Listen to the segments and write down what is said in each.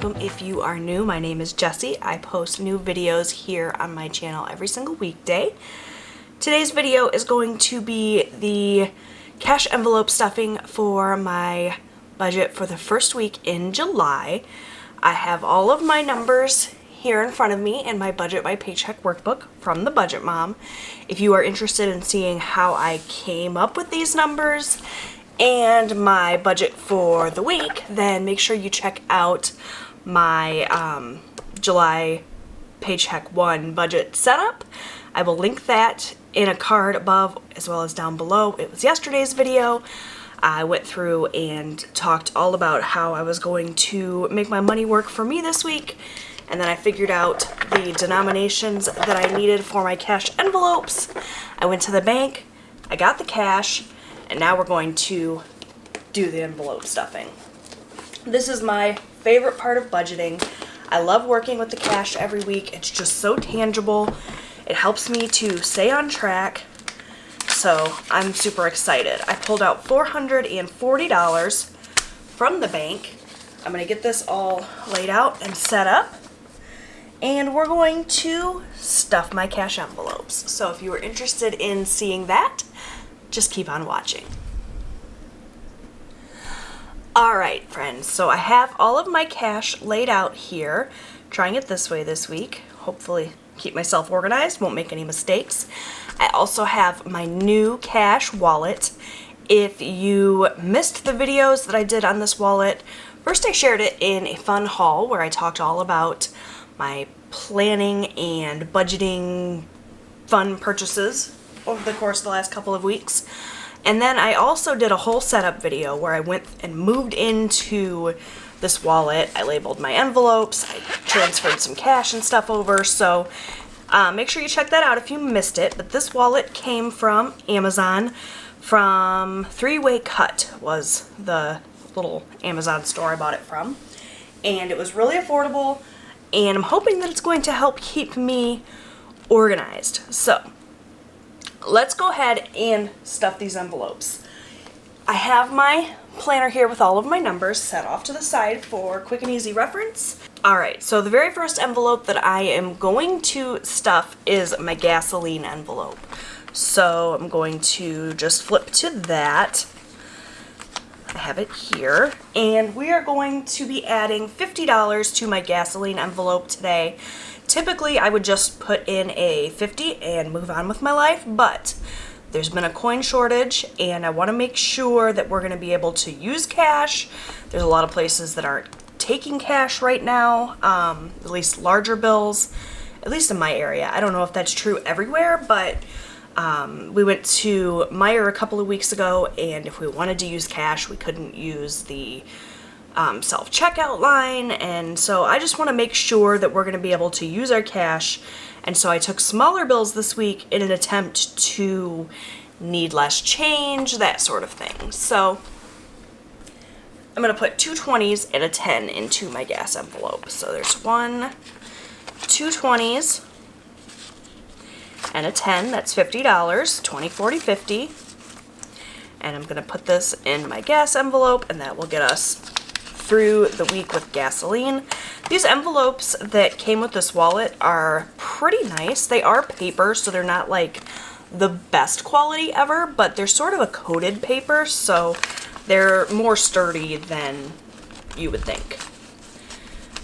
welcome if you are new. My name is Jessie. I post new videos here on my channel every single weekday. Today's video is going to be the cash envelope stuffing for my budget for the first week in July. I have all of my numbers here in front of me in my budget by paycheck workbook from the Budget Mom. If you are interested in seeing how I came up with these numbers and my budget for the week, then make sure you check out my July Paycheck 1 budget setup. I will link that in a card above as well as down below. It was yesterday's video. I went through and talked all about how I was going to make my money work for me this week, and then I figured out the denominations that I needed for my cash envelopes. I went to the bank, I got the cash, and now we're going to do the envelope stuffing. This is my favorite part of budgeting. I love working with the cash every week. It's just so tangible. It helps me to stay on track. So I'm super excited. I pulled out $440 from the bank. I'm going to get this all laid out and set up. And we're going to stuff my cash envelopes. So if you are interested in seeing that, just keep on watching. Alright friends, so I have all of my cash laid out here. Trying it this way this week. Hopefully keep myself organized, won't make any mistakes. I also have my new cash wallet. If you missed the videos that I did on this wallet, first I shared it in a fun haul where I talked all about my planning and budgeting fun purchases over the course of the last couple of weeks. And then I also did a whole setup video where I went and moved into this wallet. I labeled my envelopes, I transferred some cash and stuff over, so make sure you check that out if you missed it. But this wallet came from Amazon, from 3-Way Cut was the little Amazon store I bought it from. And it was really affordable, and I'm hoping that it's going to help keep me organized. So let's go ahead and stuff these envelopes. I have my planner here with all of my numbers set off to the side for quick and easy reference. Alright, so the very first envelope that I am going to stuff is my gasoline envelope. So I'm going to just flip to that. I have it here. And we are going to be adding $50 to my gasoline envelope today. Typically, I would just put in a 50 and move on with my life, but there's been a coin shortage, and I want to make sure that we're going to be able to use cash. There's a lot of places that aren't taking cash right now, at least larger bills, at least in my area. I don't know if that's true everywhere, but we went to Meijer a couple of weeks ago, and if we wanted to use cash, we couldn't use the self-checkout line, and so I just want to make sure that we're going to be able to use our cash. And so I took smaller bills this week in an attempt to need less change, that sort of thing. So I'm going to put 2 20s and a 10 into my gas envelope. So there's 2 20s and a 10, that's $50, 20, 40, 50. And I'm going to put this in my gas envelope, and that will get us through the week with gasoline. These envelopes that came with this wallet are pretty nice. They are paper, so they're not like the best quality ever, but they're sort of a coated paper, so they're more sturdy than you would think.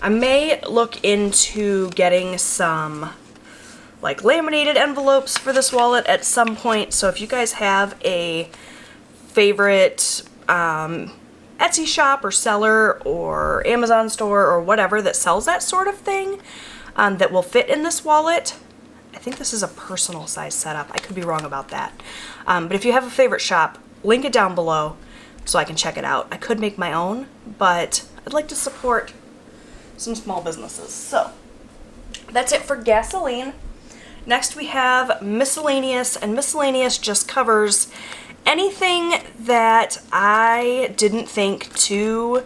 I may look into getting some like laminated envelopes for this wallet at some point, so if you guys have a favorite Etsy shop or seller or Amazon store or whatever that sells that sort of thing that will fit in this wallet. I think this is a personal size setup. I could be wrong about that. But if you have a favorite shop, link it down below so I can check it out. I could make my own, but I'd like to support some small businesses. So that's it for gasoline. Next we have miscellaneous, and miscellaneous just covers anything that I didn't think to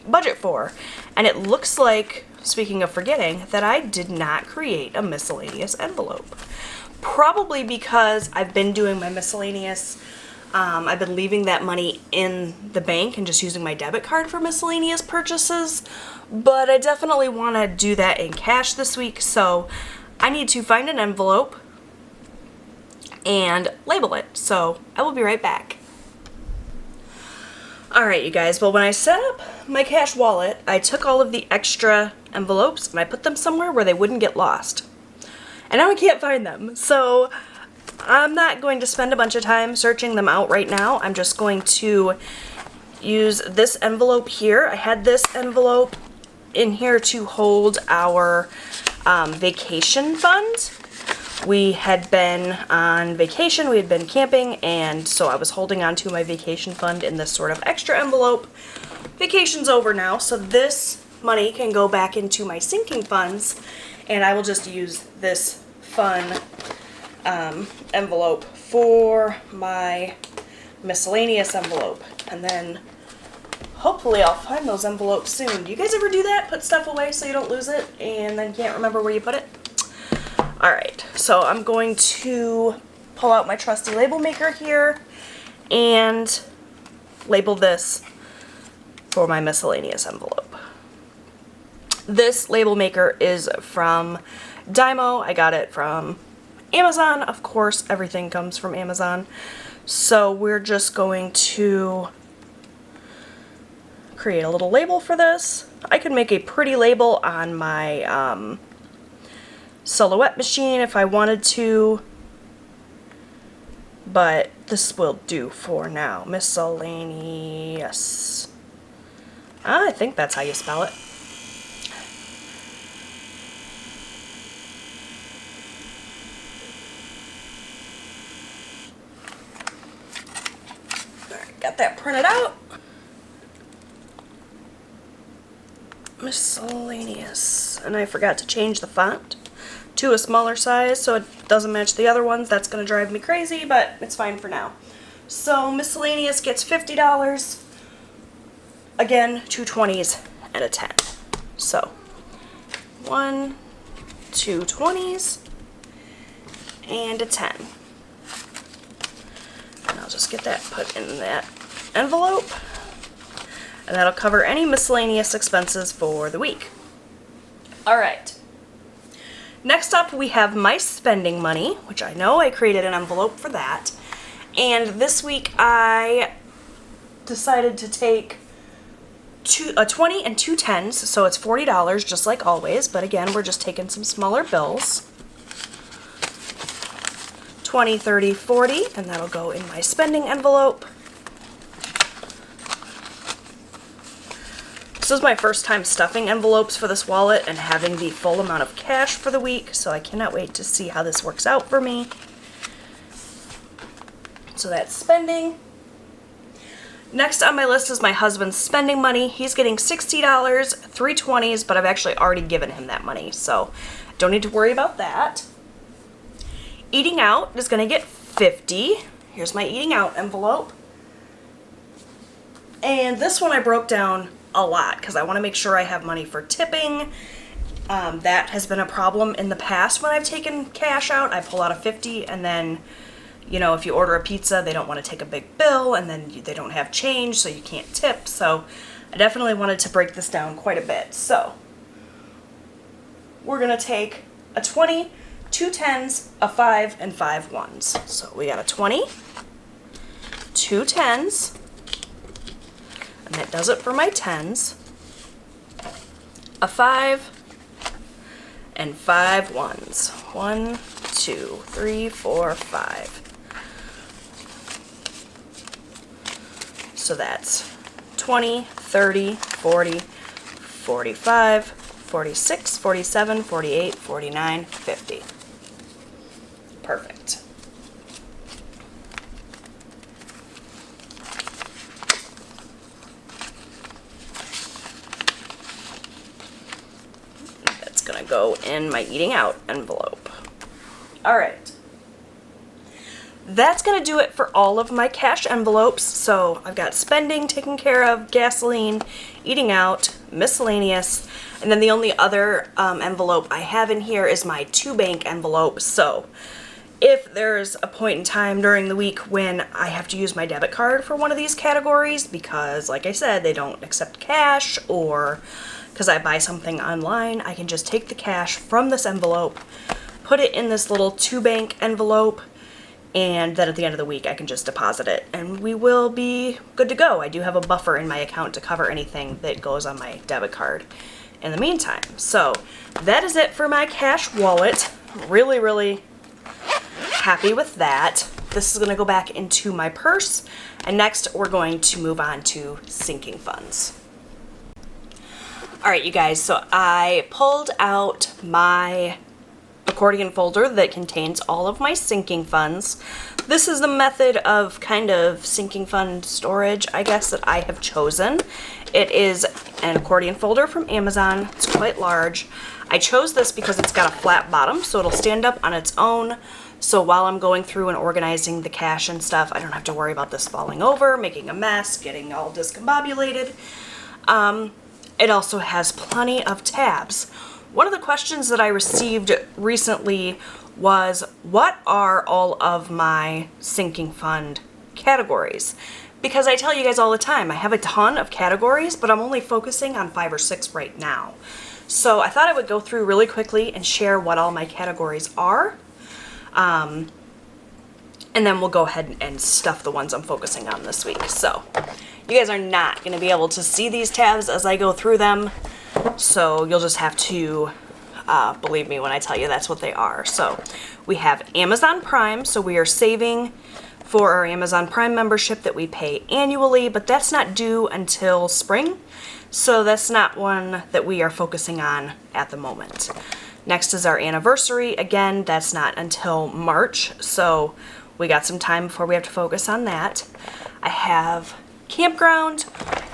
budget for. And it looks like, speaking of forgetting, that I did not create a miscellaneous envelope. Probably because I've been doing my miscellaneous I've been leaving that money in the bank and just using my debit card for miscellaneous purchases, but I definitely want to do that in cash this week, so I need to find an envelope and label it, so I will be right back. Alright, you guys, well, when I set up my cash wallet, I took all of the extra envelopes and I put them somewhere where they wouldn't get lost. And now I can't find them, so I'm not going to spend a bunch of time searching them out right now. I'm just going to use this envelope here. I had this envelope in here to hold our vacation fund. We had been on vacation, we had been camping, and so I was holding on to my vacation fund in this sort of extra envelope. Vacation's over now, so this money can go back into my sinking funds, and I will just use this fun envelope for my miscellaneous envelope. And then hopefully I'll find those envelopes soon. Do you guys ever do that? Put stuff away so you don't lose it and then can't remember where you put it? Alright, so I'm going to pull out my trusty label maker here and label this for my miscellaneous envelope. This label maker is from Dymo. I got it from Amazon. Of course, everything comes from Amazon. So we're just going to create a little label for this. I could make a pretty label on my silhouette machine if I wanted to, but this will do for now. Miscellaneous. I think that's how you spell it. Alright, got that printed out. Miscellaneous. And I forgot to change the font to a smaller size so it doesn't match the other ones. That's going to drive me crazy, but it's fine for now. So miscellaneous gets $50. Again, 2 20s and a 10. So 1, 2 20s and a 10. And I'll just get that put in that envelope. And that'll cover any miscellaneous expenses for the week. Alright. Next up we have my spending money, which I know I created an envelope for that. And this week I decided to take a 20 and 2 10s, so it's $40 just like always, but again we're just taking some smaller bills. 20, 30, 40, and that'll go in my spending envelope. This is my first time stuffing envelopes for this wallet and having the full amount of cash for the week, so I cannot wait to see how this works out for me. So that's spending. Next on my list is my husband's spending money. He's getting $60, 3 20s, but I've actually already given him that money, so don't need to worry about that. Eating out is going to get $50. Here's my eating out envelope. And this one I broke down a lot because I want to make sure I have money for tipping. That has been a problem in the past when I've taken cash out. I pull out a 50 and then, you know, if you order a pizza, they don't want to take a big bill and then they don't have change, so you can't tip. So I definitely wanted to break this down quite a bit. So we're going to take a 20, 2 10s, a 5, and 5 1s. So we got a 20, 2 10s, and that does it for my 10s, a 5, and 5 1s. 1, 2, 3, 4, 5. So that's 20, 30, 40, 45, 46, 47, 48, 49, 50. Perfect. That's gonna go in my eating out envelope. All right. That's gonna do it for all of my cash envelopes. So I've got spending taken care of, gasoline, eating out, miscellaneous, and then the only other envelope I have in here is my 2 bank envelope. So if there's a point in time during the week when I have to use my debit card for one of these categories because, like I said, they don't accept cash, or because I buy something online, I can just take the cash from this envelope, put it in this little 2-bank envelope, and then at the end of the week I can just deposit it and we will be good to go. I do have a buffer in my account to cover anything that goes on my debit card in the meantime. So that is it for my cash wallet. Really, really happy with that. This is going to go back into my purse, and next we're going to move on to sinking funds. Alright, you guys, so I pulled out my accordion folder that contains all of my sinking funds. This is the method of kind of sinking fund storage, I guess, that I have chosen. It is an accordion folder from Amazon. It's quite large. I chose this because it's got a flat bottom, so it'll stand up on its own. So while I'm going through and organizing the cash and stuff, I don't have to worry about this falling over, making a mess, getting all discombobulated. It also has plenty of tabs. One of the questions that I received recently was, what are all of my sinking fund categories? Because I tell you guys all the time, I have a ton of categories, but I'm only focusing on 5 or 6 right now. So I thought I would go through really quickly and share what all my categories are. And then we'll go ahead and stuff the ones I'm focusing on this week. So you guys are not going to be able to see these tabs as I go through them. So you'll just have to believe me when I tell you that's what they are. So we have Amazon Prime. So we are saving for our Amazon Prime membership that we pay annually, but that's not due until spring. So that's not one that we are focusing on at the moment. Next is our anniversary. Again, that's not until March. So we got some time before we have to focus on that. I have campground,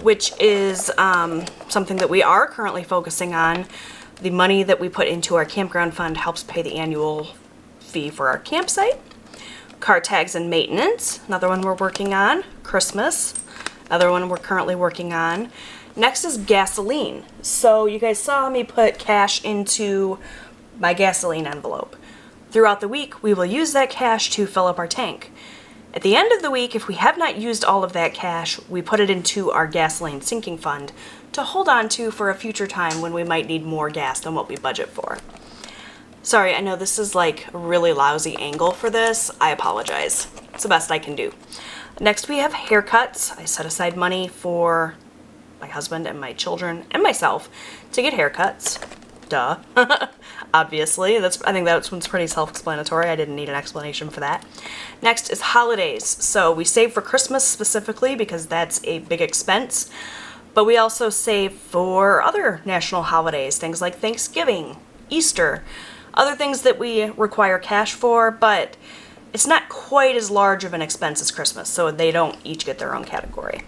which is something that we are currently focusing on. The money that we put into our campground fund helps pay the annual fee for our campsite. Car tags and maintenance, another one we're working on. Christmas, another one we're currently working on. Next is gasoline. So you guys saw me put cash into my gasoline envelope. Throughout the week, we will use that cash to fill up our tank. At the end of the week, if we have not used all of that cash, we put it into our gasoline sinking fund to hold on to for a future time when we might need more gas than what we budget for. Sorry, I know this is like a really lousy angle for this. I apologize. It's the best I can do. Next, we have haircuts. I set aside money for my husband and my children and myself to get haircuts. Duh. Obviously. I think that one's pretty self-explanatory. I didn't need an explanation for that. Next is holidays. So we save for Christmas specifically because that's a big expense. But we also save for other national holidays, things like Thanksgiving, Easter, other things that we require cash for, but it's not quite as large of an expense as Christmas, so they don't each get their own category.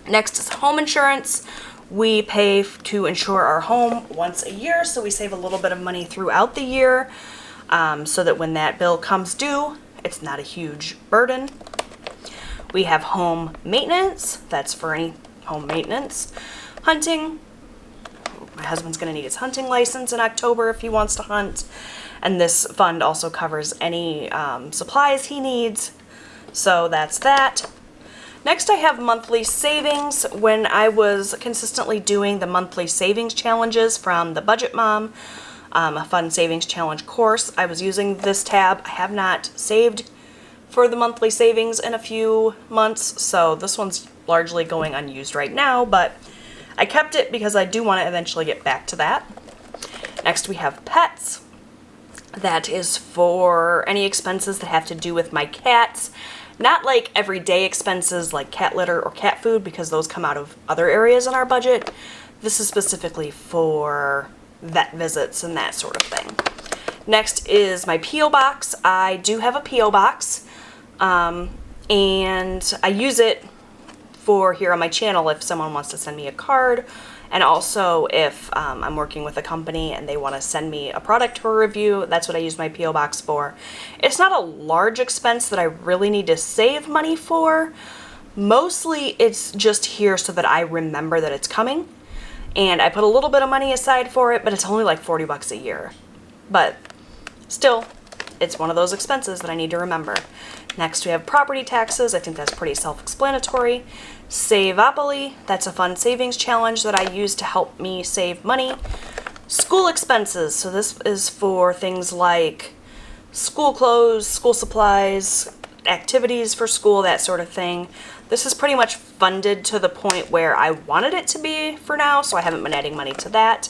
Next is home insurance. We pay to insure our home once a year, so we save a little bit of money throughout the year so that when that bill comes due, it's not a huge burden. We have home maintenance. That's for any home maintenance. Hunting. My husband's going to need his hunting license in October if he wants to hunt. And this fund also covers any supplies he needs. So that's that. Next, I have monthly savings. When I was consistently doing the monthly savings challenges from the Budget Mom, a fun savings challenge course, I was using this tab. I have not saved for the monthly savings in a few months, so this one's largely going unused right now, but I kept it because I do want to eventually get back to that. Next, we have pets. That is for any expenses that have to do with my cats. Not like everyday expenses like cat litter or cat food, because those come out of other areas in our budget. This is specifically for vet visits and that sort of thing. Next is my P.O. box. I do have a P.O. box, and I use it for here on my channel if someone wants to send me a card, and also if I'm working with a company and they want to send me a product for review. That's what I use my P.O. box for. It's not a large expense that I really need to save money for. Mostly it's just here so that I remember that it's coming, and I put a little bit of money aside for it, but it's only like 40 bucks a year. But still, it's one of those expenses that I need to remember. Next we have property taxes. I think that's pretty self-explanatory. Savopoly, that's a fun savings challenge that I use to help me save money. School expenses, so this is for things like school clothes, school supplies, activities for school, that sort of thing. This is pretty much funded to the point where I wanted it to be for now, so I haven't been adding money to that.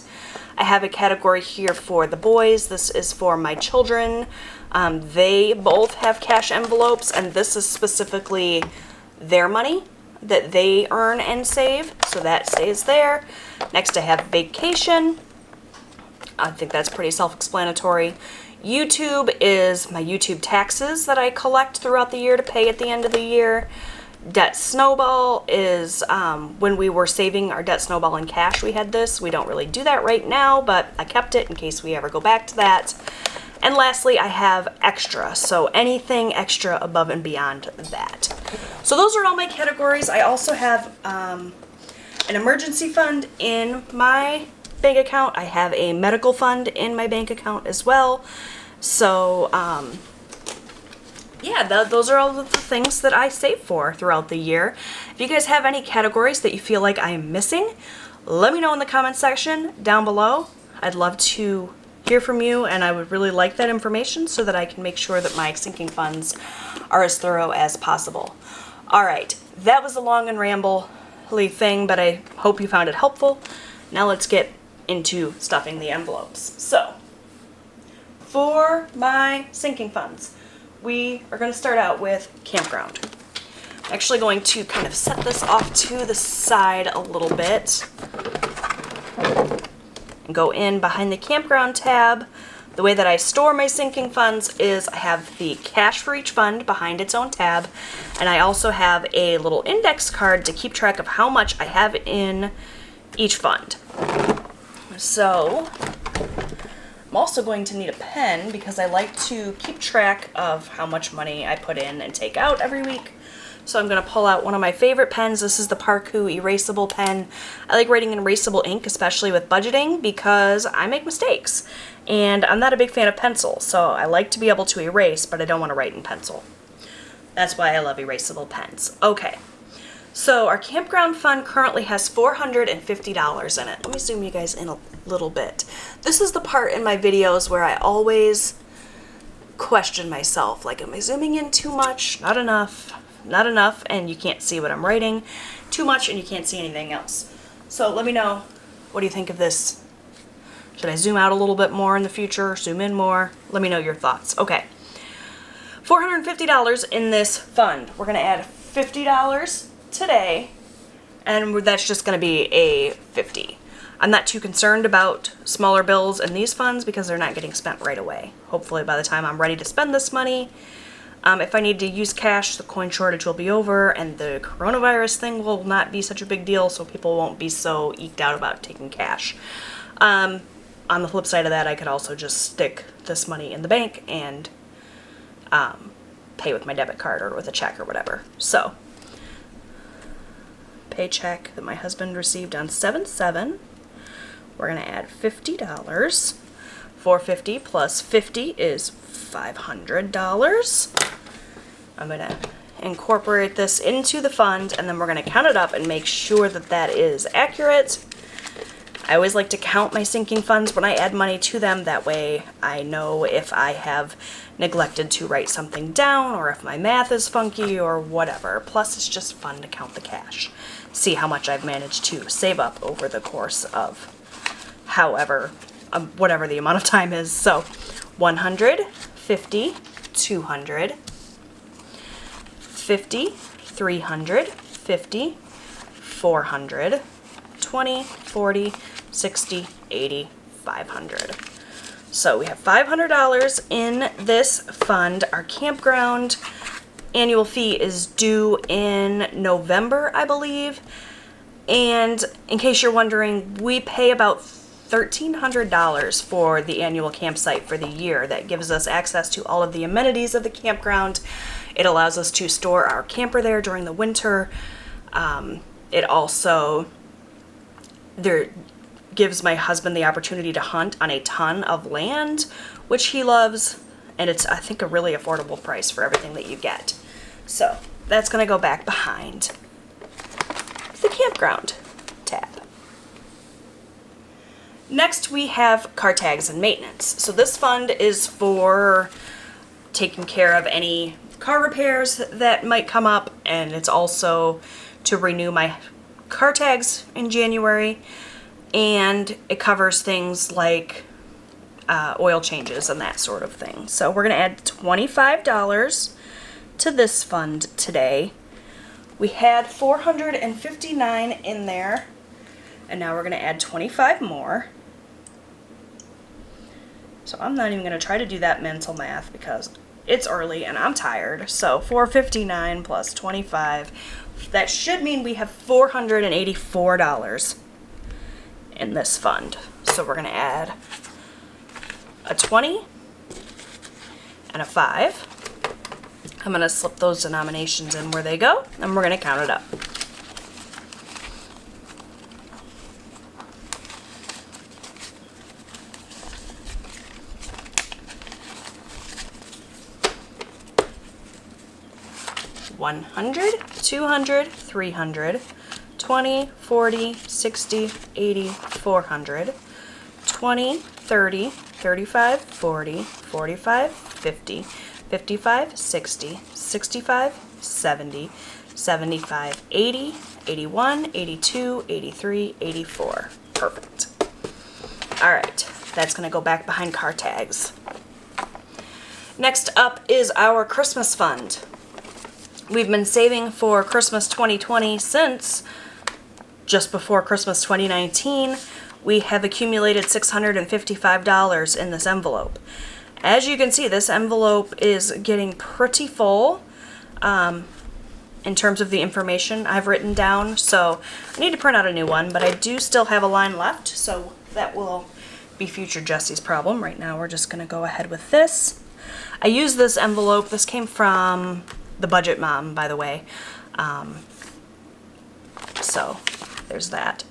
I have a category here for the boys. This is for my children. They both have cash envelopes, and this is specifically their money that they earn and save, so that stays there. Next I have vacation. I think that's pretty self-explanatory. YouTube is my YouTube taxes that I collect throughout the year to pay at the end of the year. Debt snowball is when we were saving our debt snowball in cash, we had this. We don't really do that right now, but I kept it in case we ever go back to that. And lastly, I have extra, so anything extra above and beyond that. So those are all my categories. I also have an emergency fund in my bank account. I have a medical fund in my bank account as well. So, yeah, those are all of the things that I save for throughout the year. If you guys have any categories that you feel like I am missing, let me know in the comment section down below. I'd love to hear from you, and I would really like that information so that I can make sure that my sinking funds are as thorough as possible. All right, that was a long and rambly thing, but I hope you found it helpful. Now let's get into stuffing the envelopes. So, for my sinking funds, we are going to start out with campground. I'm actually going to kind of set this off to the side a little bit and go in behind the campground tab. The way that I store my sinking funds is I have the cash for each fund behind its own tab, and I also have a little index card to keep track of how much I have in each fund. So, I'm also going to need a pen because I like to keep track of how much money I put in and take out every week. So I'm going to pull out one of my favorite pens. This is the Parkoo Eraseable pen. I like writing in erasable ink, especially with budgeting, because I make mistakes. And I'm not a big fan of pencil, so I like to be able to erase, but I don't want to write in pencil. That's why I love erasable pens. Okay, so our campground fund currently has $450 in it. Let me zoom you guys in a little bit. This is the part in my videos where I always question myself, like, am I zooming in too much? Not enough? Not enough, and you can't see what I'm writing. Too much, and you can't see anything else. So let me know, what do you think of this? Should I zoom out a little bit more in the future? Zoom in more? Let me know your thoughts. Okay, $450 in this fund. We're going to add $50 today, and that's just going to be a 50. I'm not too concerned about smaller bills in these funds because they're not getting spent right away. Hopefully by the time I'm ready to spend this money, if I need to use cash, the coin shortage will be over, and the coronavirus thing will not be such a big deal, so people won't be so eked out about taking cash. On the flip side of that, I could also just stick this money in the bank and pay with my debit card or with a check or whatever. So, paycheck that my husband received on 7/7. We're going to add $50. $450 plus 50 is $500. I'm going to incorporate this into the fund, and then we're going to count it up and make sure that that is accurate. I always like to count my sinking funds when I add money to them. That way I know if I have neglected to write something down or if my math is funky or whatever. Plus, it's just fun to count the cash. See how much I've managed to save up over the course of whatever the amount of time is. So 100, 50, 200, 50, 300, 50, 400, 20, 40, 60, 80, 500. So we have $500 in this fund. Our campground annual fee is due in November, I believe. And in case you're wondering, we pay about $1,300 for the annual campsite for the year. That gives us access to all of the amenities of the campground. It allows us to store our camper there during the winter. It also gives my husband the opportunity to hunt on a ton of land, which he loves, and it's, I think, a really affordable price for everything that you get. So that's going to go back behind the campground tab. Next we have car tags and maintenance. So this fund is for taking care of any car repairs that might come up, and it's also to renew my car tags in January, and it covers things like oil changes and that sort of thing. So we're going to add $25 to this fund today. We had $459 in there, and now we're going to add 25 more. So I'm not even going to try to do that mental math because it's early and I'm tired. So $459 plus 25, that should mean we have $484 in this fund. So we're going to add a 20 and a 5. I'm going to slip those denominations in where they go, and we're going to count it up. $100, $200, $300, $20, $40, $60, $80, $400, $20, $30, $35, $40, $45, $50, $55, $60, $65, $70, $75, $80, $81, $82, $83, $84. Perfect. All right, that's going to go back behind car tags. Next up is our Christmas fund. We've been saving for Christmas 2020 since just before Christmas 2019. We have accumulated $655 in this envelope. As you can see, this envelope is getting pretty full in terms of the information I've written down, so I need to print out a new one, but I do still have a line left, so that will be future Jessie's problem. Right now we're just going to go ahead with this. I use this envelope. This came from the Budget Mom, by the way. So there's that.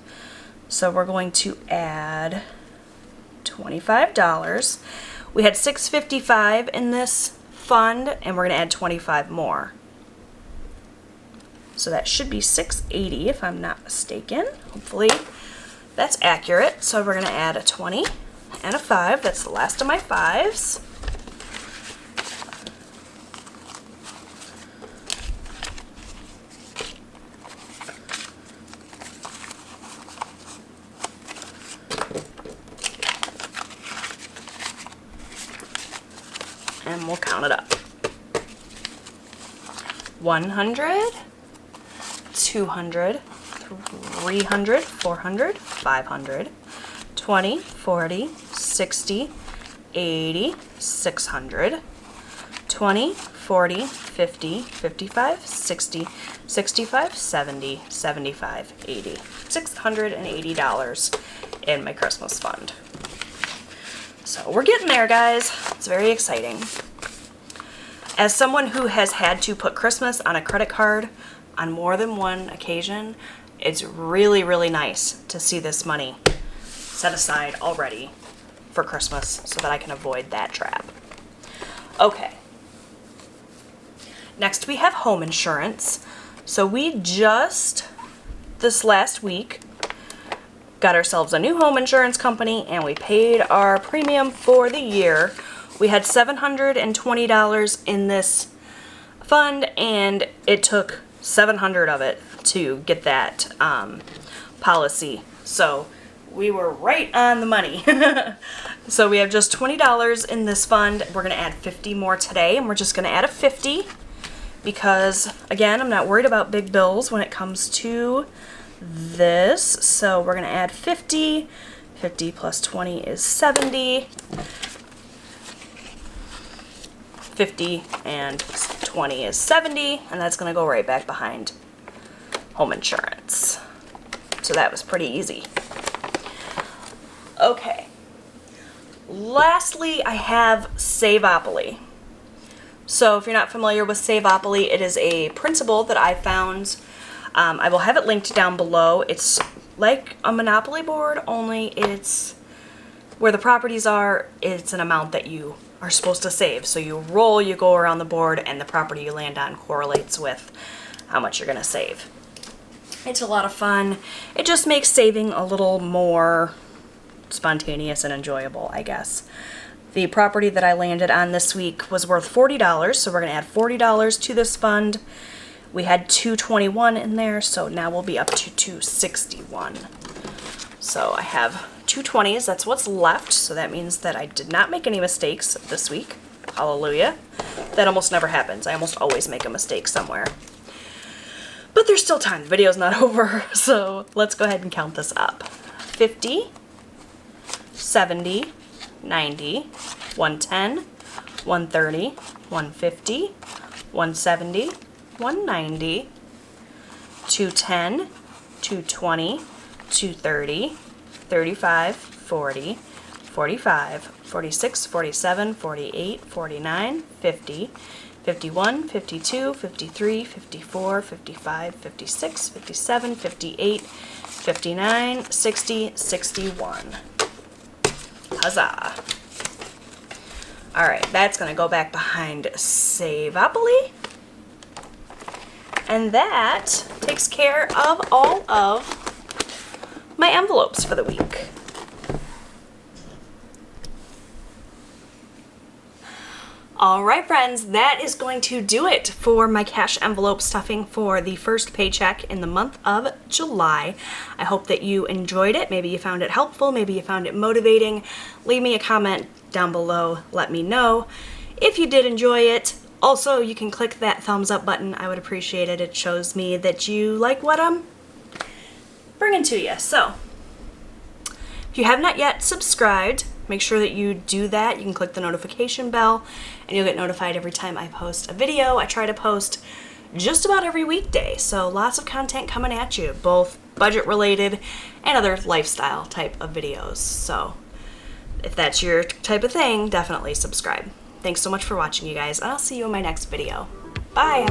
So we're going to add $25. We had $655 in this fund, and we're going to add 25 more. So that should be $680 if I'm not mistaken. Hopefully that's accurate. So we're going to add a 20 and a 5. That's the last of my 5s. And we'll count it up. 100, 200, 300, 400, 500, 20, 40, 60, 80, 600, 20, 40, 50, 55, 60, 65, 70, 75, 80. $680 in my Christmas fund. So we're getting there, guys. It's very exciting. As someone who has had to put Christmas on a credit card on more than one occasion, it's really, really nice to see this money set aside already for Christmas so that I can avoid that trap. Okay. Next we have home insurance. So we just, this last week, got ourselves a new home insurance company, and we paid our premium for the year. We had $720 in this fund, and it took $700 of it to get that policy. So we were right on the money. So we have just $20 in this fund. We're going to add 50 more today, and we're just going to add a 50 because, again, I'm not worried about big bills when it comes to this. So we're going to add 50. 50 plus 20 is 70. 50 and 20 is 70, and that's going to go right back behind home insurance. So that was pretty easy. Okay. Lastly, I have Savopoly. So if you're not familiar with Savopoly, it is a printable that I found. I will have it linked down below. It's like a Monopoly board, only it's where the properties are, it's an amount that you are supposed to save. So you roll, you go around the board, and the property you land on correlates with how much you're gonna save. It's a lot of fun. It just makes saving a little more spontaneous and enjoyable, I guess. The property that I landed on this week was worth $40, so we're gonna add $40 to this fund. We had $221 in there, so now we'll be up to $261. So I have 220s, that's what's left, so that means that I did not make any mistakes this week. Hallelujah. That almost never happens. I almost always make a mistake somewhere. But there's still time. The video's not over, so let's go ahead and count this up. 50, 70, 90, 110, 130, 150, 170, 190, 210, 220, 230, 35, 40, 45, 46, 47, 48, 49, 50, 51, 52, 53, 54, 55, 56, 57, 58, 59, 60, 61. Huzzah. Alright, that's going to go back behind Savopoly. And that takes care of all of my envelopes for the week. Alright friends, that is going to do it for my cash envelope stuffing for the first paycheck in the month of July. I hope that you enjoyed it. Maybe you found it helpful, maybe you found it motivating. Leave me a comment down below, let me know. If you did enjoy it, also you can click that thumbs up button. I would appreciate it. It shows me that you like what I'm bringing to you. So, if you have not yet subscribed, make sure that you do that. You can click the notification bell and you'll get notified every time I post a video. I try to post just about every weekday, so lots of content coming at you, both budget related and other lifestyle type of videos. So if that's your type of thing, definitely subscribe. Thanks so much for watching, you guys, and I'll see you in my next video. Bye!